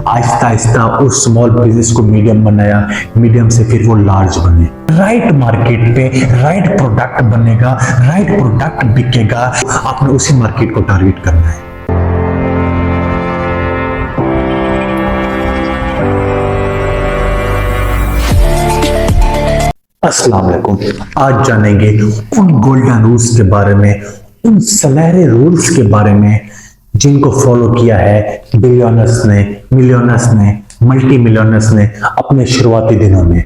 आहिस्ता आहिस्ता उस small business को medium बनाया, मीडियम से फिर वो लार्ज बने। राइट मार्केट पे राइट प्रोडक्ट बनेगा, राइट प्रोडक्ट बिकेगा, आपने उसी मार्केट को टारगेट करना है। अस्सलाम वालेकुम। आज जानेंगे उन गोल्डन रूल्स के बारे में, उन सुनहरे रूल्स के बारे में जिनको फॉलो किया है बिलियनर्स ने, मिलियनर्स ने, मल्टी मिलियनर्स ने अपने शुरुआती दिनों में,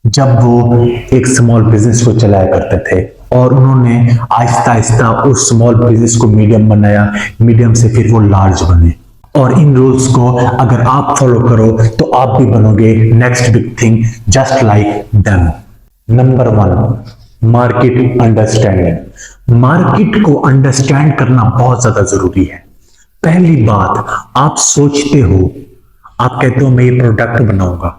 जब वो एक स्मॉल बिजनेस को चलाया करते थे और उन्होंने आहिस्ता आहिस्ता उस स्मॉल बिजनेस को मीडियम बनाया, मीडियम से फिर वो लार्ज बने। और इन रूल्स को अगर आप फॉलो करो तो आप भी बनोगे next big thing just like them. Number 1, market understanding. Market को अंडरस्टैंड करना बहुत ज्यादा जरूरी है। पहली बात, आप सोचते हो, आप कहते हो मैं ये प्रोडक्ट बनाऊंगा।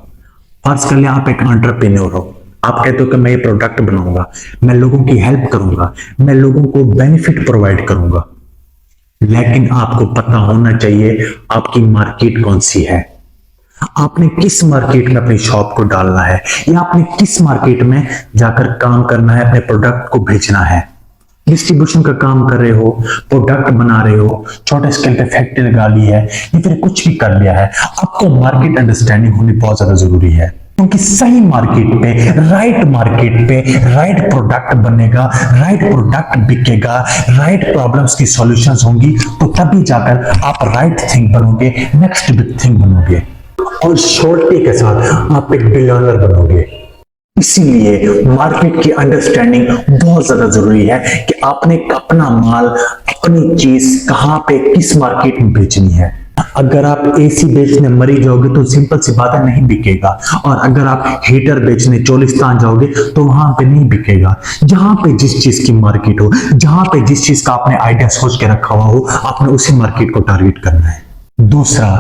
फर्ज कर लिया आप एक एंटरप्रेन्योर हो, आप कहते हो कि मैं ये प्रोडक्ट बनाऊंगा, मैं लोगों की हेल्प करूंगा, मैं लोगों को बेनिफिट प्रोवाइड करूंगा। लेकिन आपको पता होना चाहिए आपकी मार्केट कौन सी है, आपने किस मार्केट में अपनी शॉप को डालना है, या आपने किस मार्केट में जाकर काम करना है, अपने प्रोडक्ट को भेजना है। डिस्ट्रीब्यूशन का काम कर रहे हो, प्रोडक्ट बना रहे हो, छोटे स्केल पे फैक्ट्री लगा ली है, या फिर कुछ भी कर लिया है, आपको मार्केट अंडरस्टैंडिंग होनी बहुत ज्यादा जरूरी है। क्योंकि सही मार्केट पे राइट प्रोडक्ट बनेगा, राइट प्रोडक्ट बिकेगा, राइट प्रॉब्लम्स की सॉल्यूशंस होंगी, तो तभी जाकर आप राइट थिंग बनोगे, नेक्स्ट बिग थिंग बनोगे, और शॉर्टी के साथ आप एक बिलियनर बनोगे। इसीलिए मार्केट की अंडरस्टैंडिंग बहुत ज्यादा जरूरी है कि आपने अपना माल, अपनी चीज कहां पे, किस मार्केट में बेचनी है। अगर आप एसी बेचने मरी जाओगे तो सिंपल सी बात है, नहीं बिकेगा। और अगर आप हीटर बेचने चोलिस्तान जाओगे तो वहां पे नहीं बिकेगा। जहां पे जिस चीज की मार्केट हो, जहां पे जिस चीज का आपने आइडिया सोच के रखा हुआ हो, आपने उसी मार्केट को टारगेट करना है। दूसरा,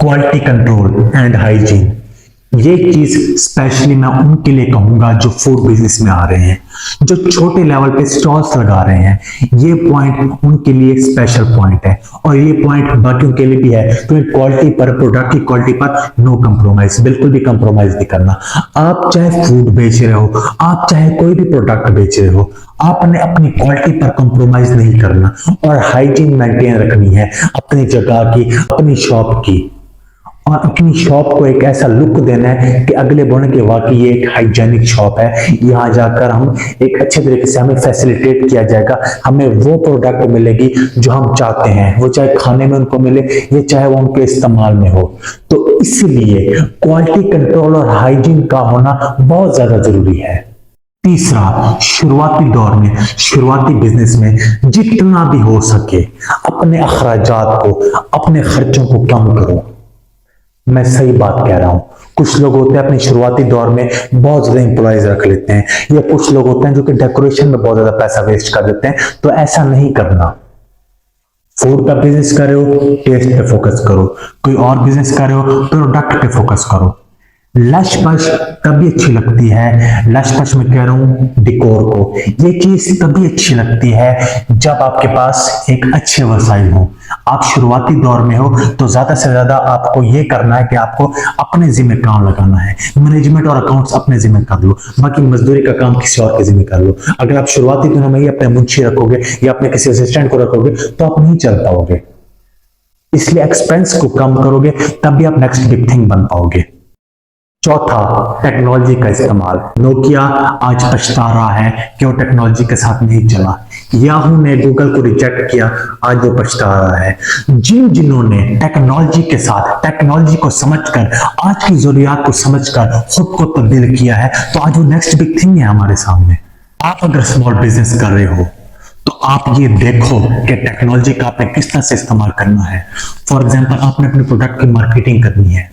क्वालिटी कंट्रोल एंड हाइजीन। ये चीज स्पेशली मैं उनके लिए कहूंगा जो फूड बिजनेस में आ रहे हैं, जो छोटे लेवल पे स्टॉल्स लगा रहे हैं। ये पॉइंट उनके लिए स्पेशल पॉइंट है, और ये पॉइंट बाकियों के लिए भी है। तो क्वालिटी पर, प्रोडक्ट की क्वालिटी पर नो कंप्रोमाइज, बिल्कुल भी कंप्रोमाइज नहीं करना। आप चाहे फूड बेच रहे हो, आप चाहे कोई भी प्रोडक्ट बेच रहे हो, आपने अपनी क्वालिटी पर कंप्रोमाइज नहीं करना, और हाइजीन मेंटेन रखनी है अपनी जगह की, अपनी शॉप की, और अपनी शॉप को एक ऐसा लुक देना है कि अगले बोलने के वाकई ये एक हाइजेनिक शॉप है। यहाँ जाकर हम एक अच्छे तरीके से हमें फैसिलिटेट किया जाएगा, हमें वो प्रोडक्ट मिलेगी जो हम चाहते हैं, वो चाहे खाने में उनको मिले, ये चाहे वो उनके इस्तेमाल में हो। तो इसलिए क्वालिटी कंट्रोल और हाइजीन का होना बहुत ज्यादा जरूरी है। तीसरा, शुरुआती दौर में, शुरुआती बिजनेस में जितना भी हो सके अपने अखराजात को, अपने खर्चों को कम करो। मैं सही बात कह रहा हूं। कुछ लोग होते हैं अपने शुरुआती दौर में बहुत ज्यादा एम्प्लॉयज रख लेते हैं, या कुछ लोग होते हैं जो कि डेकोरेशन में बहुत ज्यादा पैसा वेस्ट कर देते हैं। तो ऐसा नहीं करना। फूड का बिजनेस कर रहे हो, टेस्ट पे फोकस करो। कोई और बिजनेस कर रहे हो, प्रोडक्ट पे फोकस करो। लश पश तभी अच्छी लगती है, लश पश में कह रहा हूं डिकोर को, ये चीज तभी अच्छी लगती है जब आपके पास एक अच्छे वसाइल हो। आप शुरुआती दौर में हो तो ज्यादा से ज्यादा आपको ये करना है कि आपको अपने जिम्मे काम लगाना है। मैनेजमेंट और अकाउंट्स अपने जिम्मे कर लो, बाकी मजदूरी का काम किसी और के जिम्मे कर लो। अगर आप शुरुआती दिनों में ही अपने मुंशी रखोगे या अपने किसी असिस्टेंट को रखोगे तो आप नहीं चल पाओगे। इसलिए एक्सपेंस को कम करोगे तभी आप नेक्स्ट बिग थिंग बन पाओगे। चौथा, टेक्नोलॉजी का इस्तेमाल। नोकिया आज पछता रहा है कि वो टेक्नोलॉजी के साथ नहीं चला। याहू ने गूगल को रिजेक्ट किया, आज वो पछता रहा है। जिन्होंने टेक्नोलॉजी के साथ, टेक्नोलॉजी को समझकर, आज की जरूरियात को समझकर खुद को तब्दील किया है, तो आज वो नेक्स्ट बिग थिंग है हमारे सामने। आप अगर स्मॉल बिजनेस कर रहे हो तो आप ये देखो कि टेक्नोलॉजी का आपने किस तरह से इस्तेमाल करना है। फॉर एग्जाम्पल, आपने अपने प्रोडक्ट की मार्केटिंग करनी है।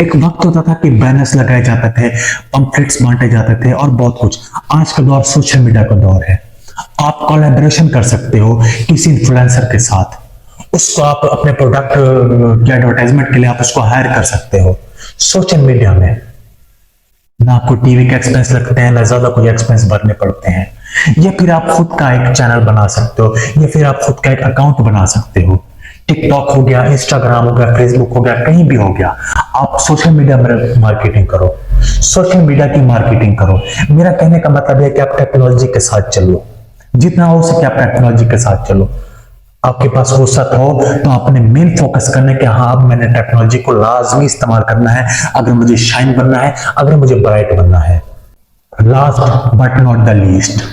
एक वक्त होता था कि बैनर्स लगाए जाते थे, पंपलेट्स बांटे जाते थे और बहुत कुछ। आज का दौर सोशल मीडिया का दौर है। आप कोलैबोरेशन कर सकते हो किसी इन्फ्लुएंसर के साथ, उसको आप अपने प्रोडक्ट के एडवर्टाइजमेंट के लिए आप उसको हायर कर सकते हो सोशल मीडिया में। ना आपको टीवी के एक्सपेंस लगते हैं, ना ज्यादा कोई एक्सपेंस भरने पड़ते हैं। या फिर आप खुद का एक चैनल बना सकते हो, या फिर आप खुद का एक अकाउंट बना सकते हो। टिकटॉक हो गया, इंस्टाग्राम हो गया, फेसबुक हो गया, कहीं भी हो गया, आप सोशल मीडिया में मार्केटिंग करो, सोशल मीडिया की मार्केटिंग करो। मेरा कहने का मतलब है कि आप टेक्नोलॉजी के साथ चलो, जितना हो सके आप टेक्नोलॉजी के साथ चलो। आपके पास वसत हो तो आपने मेन फोकस करना है कि हाँ अब मैंने टेक्नोलॉजी को लाजमी इस्तेमाल करना है अगर मुझे शाइन बनना है, अगर मुझे ब्राइट बनना है। Last but not the least,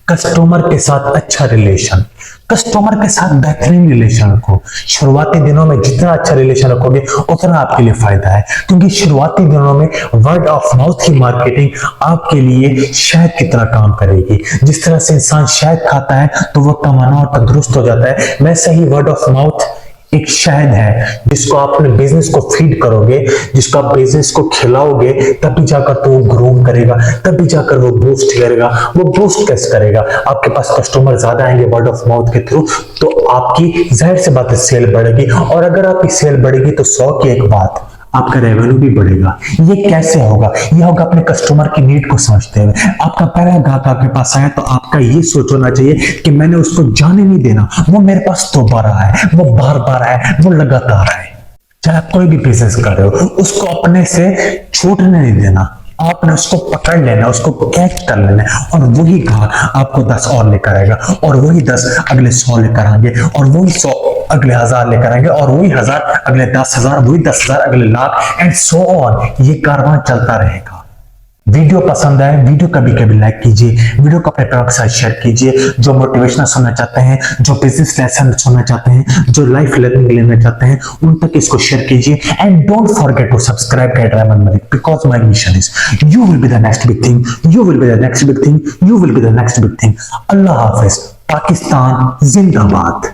customer के साथ अच्छा रिलेशन, कस्टमर के साथ बेहतरीन रिलेशन रखो। शुरुआती दिनों में जितना अच्छा रिलेशन रखोगे उतना आपके लिए फायदा है, क्योंकि शुरुआती दिनों में वर्ड ऑफ माउथ की मार्केटिंग आपके लिए शहद की तरह काम करेगी। जिस तरह से इंसान शहद खाता है तो वो तवाना और तंदुरुस्त हो जाता है, वैसे ही वर्ड ऑफ माउथ एक शहद है जिसको आप अपने बिजनेस को फीड करोगे, जिसको आप बिजनेस को खिलाओगे, तभी जाकर तो वो ग्रोम करेगा, तभी जाकर वो बूस्ट करेगा। वो बूस्ट कैसे करेगा? आपके पास कस्टमर ज्यादा आएंगे वर्ड ऑफ माउथ के थ्रू, तो आपकी जाहिर सी बात है सेल बढ़ेगी, और अगर आपकी सेल बढ़ेगी तो 100 की एक बात, आपका रेवेन्यू भी बढ़ेगा। ये कैसे होगा? ये होगा अपने कस्टमर की नीड को समझते हुए। आपका पहला ग्राहक आपके पास आया तो आपका ये सोच होना चाहिए कि मैंने उसको जाने नहीं देना, वो मेरे पास दोबारा है, वो बार बार है, वो लगातार है। चाहे आप कोई भी बिजनेस कर रहे हो, उसको अपने से छूटने नहीं देना, आपने उसको पकड़ लेना, उसको कैच कर लेना, और वही ग्राहक आपको 10 और लेकर आएगा, और वही 10 अगले 100 लेकर आएंगे, और वही 100 अगले 1000 लेकर आएंगे, और वही 1000 अगले 10,000, वही 10,000 अगले लाख, एंड सो ऑन। ये कारवां चलता रहेगा। वीडियो पसंद आए, वीडियो कभी कभी लाइक कीजिए, वीडियो को अपने फ्रेंड के साथ शेयर कीजिए। जो मोटिवेशनल सुनना चाहते हैं, जो बिजनेस लेसन सुनना चाहते हैं, जो लाइफ लर्निंग लेना चाहते हैं, उन तक इसको शेयर कीजिए। And don't forget to subscribe guide Rahman Malik, because my mission is you will be the next big thing, you will be the next big thing, you will be the next big thing. Allah हाफिज। पाकिस्तान जिंदाबाद।